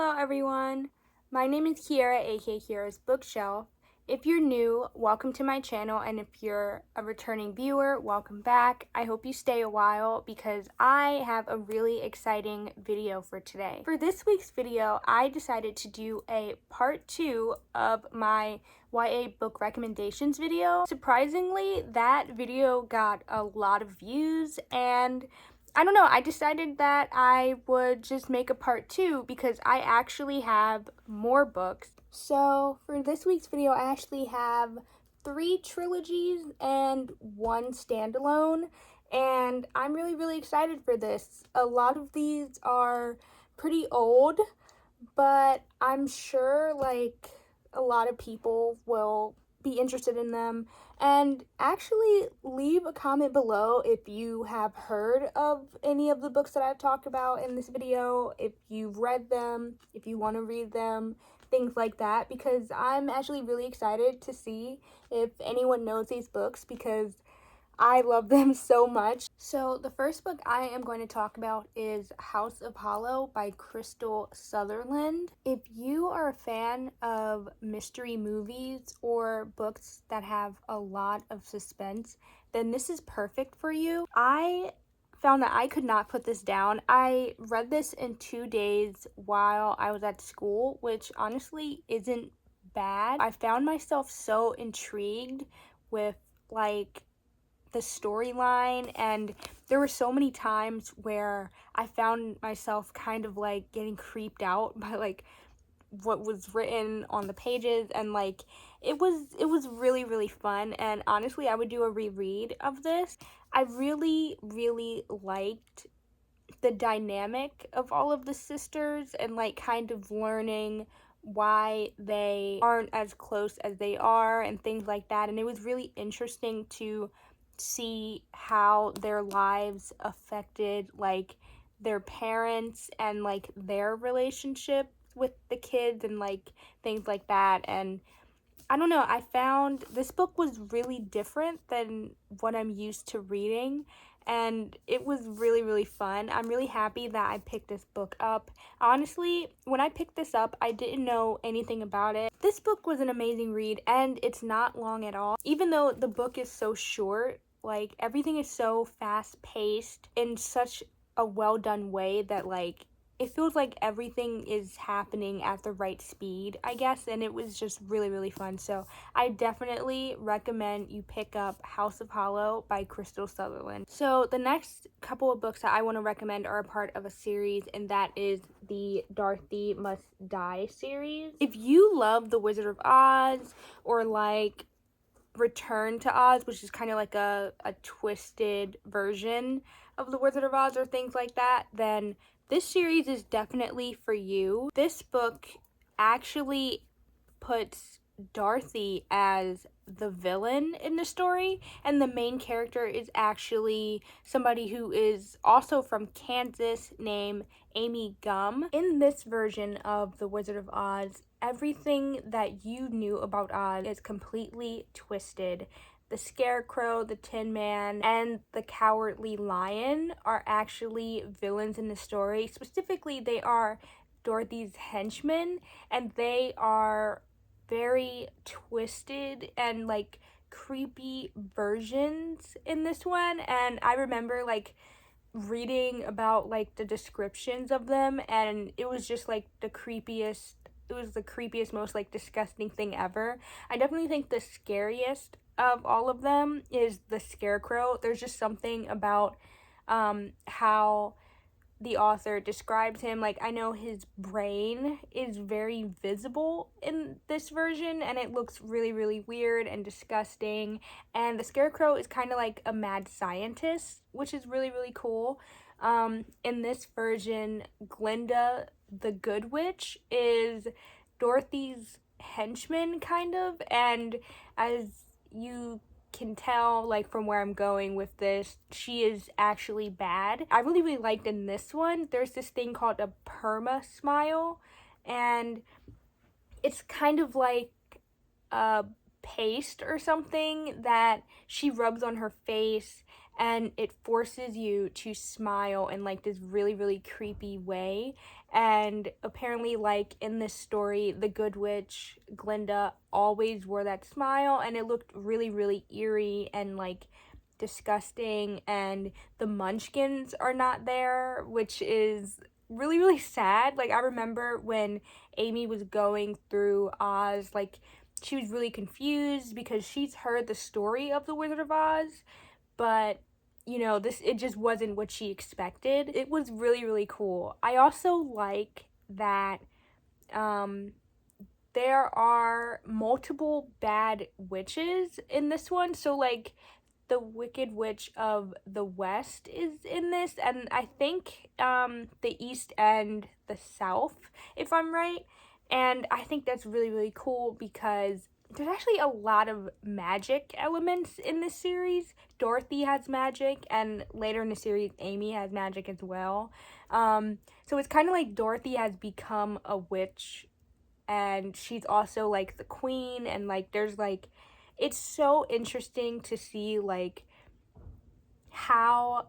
Hello everyone, my name is Kiara, aka Kiara's Bookshelf. If you're new, welcome to my channel, and if you're a returning viewer, welcome back. I hope you stay a while because I have a really exciting video for today. For this week's video, I decided to do a part 2 of my YA book recommendations video. Surprisingly, that video got a lot of views, and I don't know, I decided that I would just make a part 2 because I actually have more books. So for this week's video, I actually have 3 trilogies and 1 standalone, and I'm really excited for this. A lot of these are pretty old, but I'm sure like a lot of people will be interested in them. And actually leave a comment below if you have heard of any of the books that I've talked about in this video, if you've read them, if you want to read them, things like that, because I'm actually really excited to see if anyone knows these books because I love them so much. So the first book I am going to talk about is House of Hollow by Crystal Sutherland. If you are a fan of mystery movies or books that have a lot of suspense, then this is perfect for you. I found that I could not put this down. I read this in 2 days while I was at school, which honestly isn't bad. I found myself so intrigued with like the storyline, and there were so many times where I found myself kind of like getting creeped out by like what was written on the pages, and like it was really fun. And honestly, I would do a reread of this. I really liked the dynamic of all of the sisters and like kind of learning why they aren't as close as they are and things like that. And it was really interesting to see how their lives affected like their parents and like their relationship with the kids and like things like that. And I don't know, I found this book was really different than what I'm used to reading, and it was really fun. I'm really happy that I picked this book up. Honestly, when I picked this up, I didn't know anything about it. This book was an amazing read, and it's not long at all. Even though the book is so short, like everything is so fast-paced in such a well-done way that like it feels like everything is happening at the right speed, I guess, and it was just really fun. So I definitely recommend you pick up House of Hollow by Crystal Sutherland. So the next couple of books that I want to recommend are a part of a series, and that is the Dorthy Must Die series. If you love The Wizard of Oz or like Return to Oz, which is kind of like a twisted version of The Wizard of Oz or things like that, then this series is definitely for you. This book actually puts Dorthy as the villain in the story, and the main character is actually somebody who is also from Kansas named Amy Gum. In this version of The Wizard of Oz, everything that you knew about Oz is completely twisted. The Scarecrow, the Tin Man, and the Cowardly Lion are actually villains in the story. Specifically, they are Dorothy's henchmen, and they are very twisted and like creepy versions in this one. And I remember like reading about like the descriptions of them, and it was just like the creepiest most like disgusting thing ever. I definitely think the scariest of all of them is the Scarecrow. There's just something about how the author describes him. Like, I know his brain is very visible in this version, and it looks really weird and disgusting. And the Scarecrow is kind of like a mad scientist, which is really cool. In this version, Glinda the Good Witch is Dorothy's henchman, kind of, and as you can tell, like, from where I'm going with this, she is actually bad. I really liked in this one, there's this thing called a perma smile, and it's kind of like a paste or something that she rubs on her face, and it forces you to smile in like this really creepy way. And apparently, like, in this story, the good witch Glinda always wore that smile, and it looked really, really eerie and like disgusting. And the munchkins are not there, which is really, really sad. Like, I remember when Amy was going through Oz, like, she was really confused because she's heard the story of the Wizard of Oz, but you know, this, it just wasn't what she expected. It was really, really cool. I also like that um there are multiple bad witches in this one. So like the Wicked Witch of the West is in this, and I think the East and the South, if I'm right. And I think that's really, really cool because there's actually a lot of magic elements in this series. Dorothy has magic, and later in the series, Amy has magic as well. So it's kind of like Dorothy has become a witch, and she's also like the queen, and like there's like, it's so interesting to see like how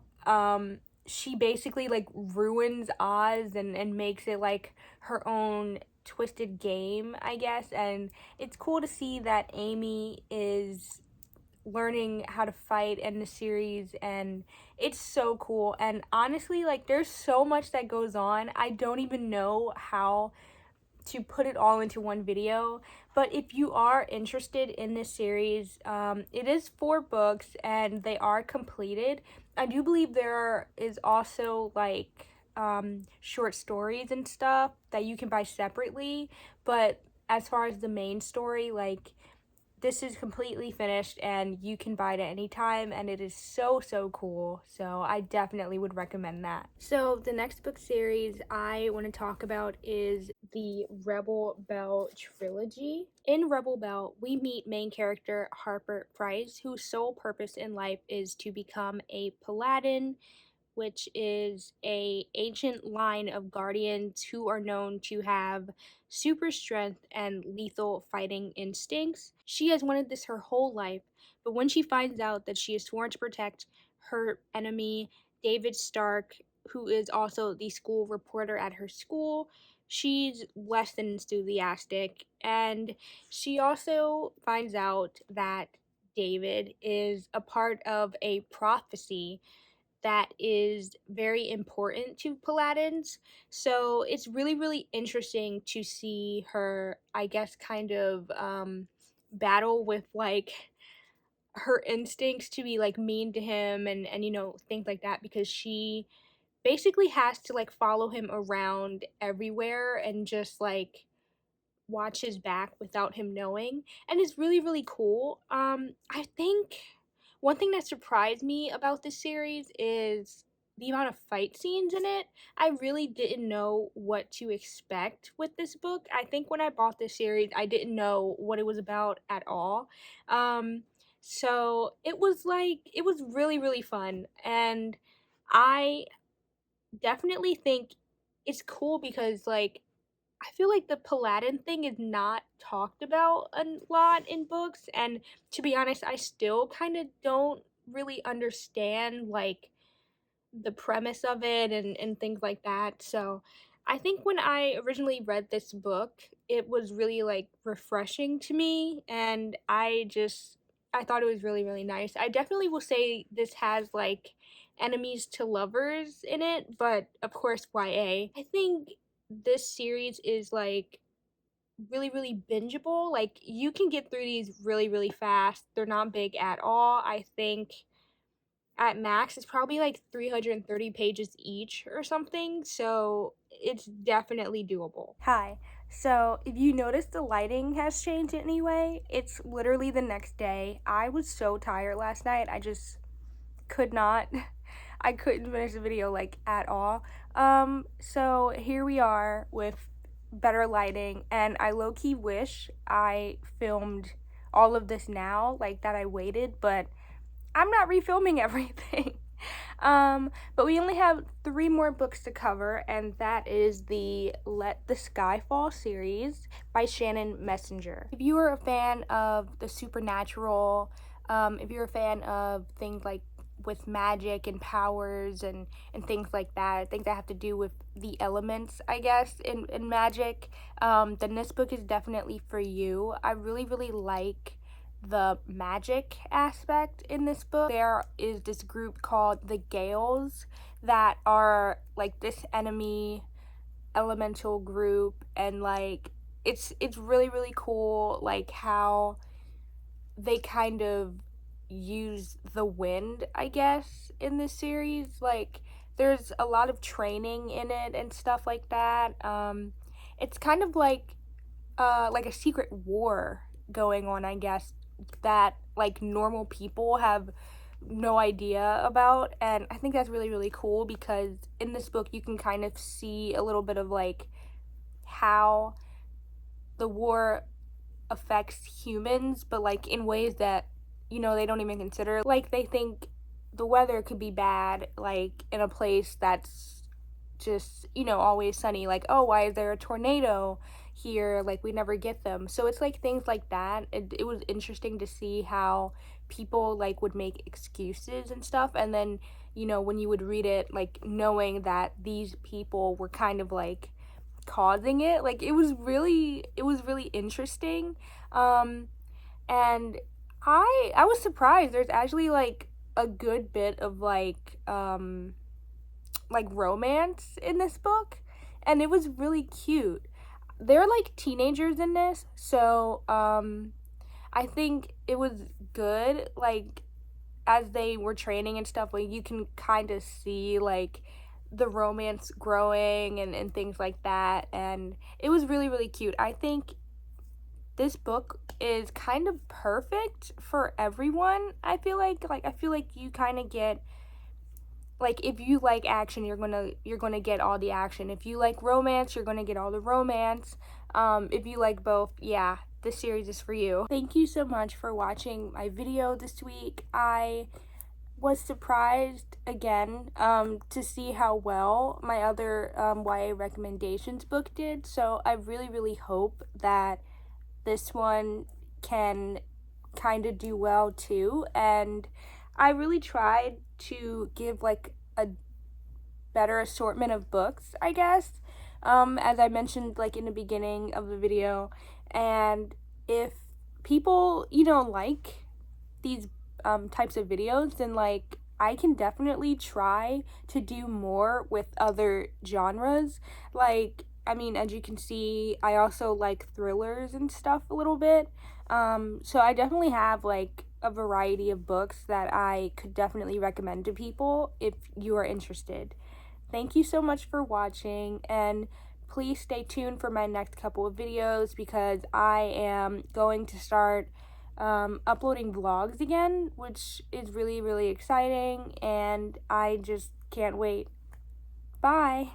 she basically like ruins Oz and makes it like her own twisted game, I guess. And it's cool to see that Amy is learning how to fight in the series, and it's so cool. And honestly, like, there's so much that goes on. I don't even know how to put it all into one video. But if you are interested in this series, it is 4 books and they are completed. I do believe there is also like short stories and stuff that you can buy separately, but as far as the main story, like, this is completely finished and you can buy it at any time, and it is so, so cool. So I definitely would recommend that. So the next book series I want to talk about is the Rebel Belle trilogy. In Rebel Belle, we meet main character Harper Price, whose sole purpose in life is to become a paladin, which is a ancient line of guardians who are known to have super strength and lethal fighting instincts. She has wanted this her whole life, but when she finds out that she is sworn to protect her enemy, David Stark, who is also the school reporter at her school, she's less than enthusiastic. And she also finds out that David is a part of a prophecy that is very important to paladins. So it's really, really interesting to see her, I guess, kind of battle with like her instincts to be like mean to him, and you know, things like that, because she basically has to like follow him around everywhere and just like watch his back without him knowing. And it's really, really cool. I think one thing that surprised me about this series is the amount of fight scenes in it. I really didn't know what to expect with this book. I think when I bought this series, I didn't know what it was about at all. Um, so it was like, it was really, really fun. And I definitely think it's cool because, like, I feel like the Paladin thing is not talked about a lot in books, and to be honest, I still kind of don't really understand like the premise of it and things like that. So I think when I originally read this book, it was really like refreshing to me, and I thought it was really, really nice. I definitely will say this has like enemies to lovers in it, but of course YA. I think this series is like really, really bingeable. Like, you can get through these really, really fast. They're not big at all. I think at max it's probably like 330 pages each or something, so it's definitely doable. Hi. So if you notice the lighting has changed anyway, it's literally the next day. I was so tired last night, I just could not I couldn't finish the video like at all. So here we are with better lighting, and I low-key wish I filmed all of this now, like that I waited, but I'm not refilming everything. But we only have 3 more books to cover, and that is the Let the Sky Fall series by Shannon Messenger. If you are a fan of the supernatural, if you're a fan of things like with magic and powers and things like that, things that have to do with the elements, I guess, in magic, then this book is definitely for you. I really, really like the magic aspect in this book. There is this group called the Gales that are like this enemy elemental group, and like it's really, really cool, like how they kind of use the wind, I guess, in this series. Like there's a lot of training in it and stuff like that. It's kind of like a secret war going on, I guess, that like normal people have no idea about, and I think that's really, really cool because in this book you can kind of see a little bit of like how the war affects humans, but like in ways that, you know, they don't even consider. Like they think the weather could be bad, like in a place that's just, you know, always sunny. Like, oh, why is there a tornado here? Like we never get them. So it's like things like that. It was interesting to see how people like would make excuses and stuff, and then, you know, when you would read it, like knowing that these people were kind of like causing it, like it was really interesting. And I was surprised there's actually like a good bit of like romance in this book, and it was really cute. They're like teenagers in this, so I think it was good, like as they were training and stuff, like you can kind of see like the romance growing and things like that, and it was really, really cute. I think this book is kind of perfect for everyone. I feel like you kind of get, like, if you like action, you're gonna get all the action. If you like romance, you're gonna get all the romance. If you like both, yeah, this series is for you. Thank you so much for watching my video this week. I was surprised again to see how well my other YA recommendations book did. So I really, really hope that this one can kind of do well too. And I really tried to give like a better assortment of books, I guess, as I mentioned like in the beginning of the video. And if people, you know, like these types of videos, then like I can definitely try to do more with other genres. Like, I mean, as you can see, I also like thrillers and stuff a little bit. So I definitely have like a variety of books that I could definitely recommend to people if you are interested. Thank you so much for watching, and please stay tuned for my next couple of videos because I am going to start uploading vlogs again, which is really, really exciting, and I just can't wait. Bye!